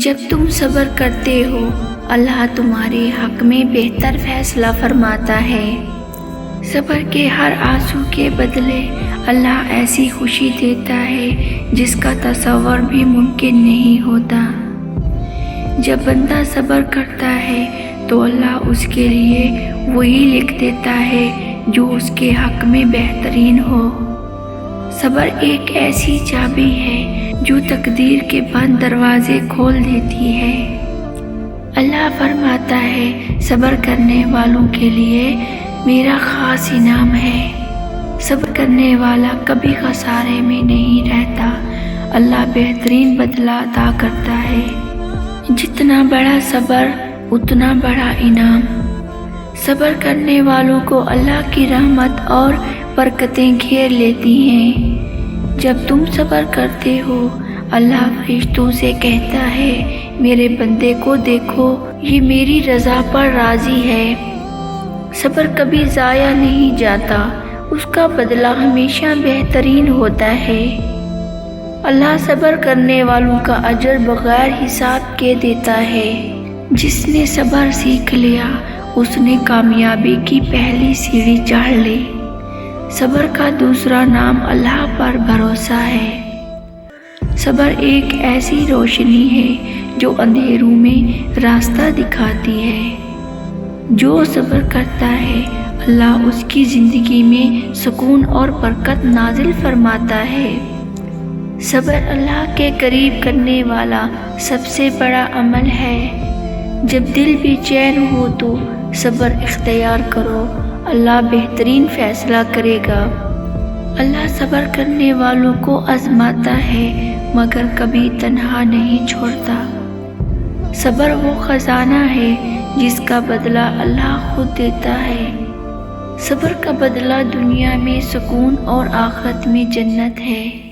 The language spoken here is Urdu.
جب تم صبر کرتے ہو اللہ تمہارے حق میں بہتر فیصلہ فرماتا ہے۔ صبر کے ہر آنسو کے بدلے اللہ ایسی خوشی دیتا ہے جس کا تصور بھی ممکن نہیں ہوتا۔ جب بندہ صبر کرتا ہے تو اللہ اس کے لیے وہی لکھ دیتا ہے جو اس کے حق میں بہترین ہو۔ صبر ایک ایسی چابی ہے جو تقدیر کے بند دروازے کھول دیتی ہے۔ اللہ فرماتا ہے صبر کرنے والوں کے لیے میرا خاص انعام ہے۔ صبر کرنے والا کبھی خسارے میں نہیں رہتا، اللہ بہترین بدلہ عطا کرتا ہے۔ جتنا بڑا صبر اتنا بڑا انعام۔ صبر کرنے والوں کو اللہ کی رحمت اور برکتیں گھیر لیتی ہیں۔ جب تم صبر کرتے ہو اللہ فرشتوں سے کہتا ہے میرے بندے کو دیکھو یہ میری رضا پر راضی ہے۔ صبر کبھی ضائع نہیں جاتا، اس کا بدلہ ہمیشہ بہترین ہوتا ہے۔ اللہ صبر کرنے والوں کا اجر بغیر حساب کے دیتا ہے۔ جس نے صبر سیکھ لیا اس نے کامیابی کی پہلی سیڑھی چڑھ لی۔ صبر کا دوسرا نام اللہ پر بھروسہ ہے۔ صبر ایک ایسی روشنی ہے جو اندھیروں میں راستہ دکھاتی ہے۔ جو صبر کرتا ہے اللہ اس کی زندگی میں سکون اور برکت نازل فرماتا ہے۔ صبر اللہ کے قریب کرنے والا سب سے بڑا عمل ہے۔ جب دل بے چین ہو تو صبر اختیار کرو، اللہ بہترین فیصلہ کرے گا۔ اللہ صبر کرنے والوں کو آزماتا ہے مگر کبھی تنہا نہیں چھوڑتا۔ صبر وہ خزانہ ہے جس کا بدلہ اللہ خود دیتا ہے۔ صبر کا بدلہ دنیا میں سکون اور آخرت میں جنت ہے۔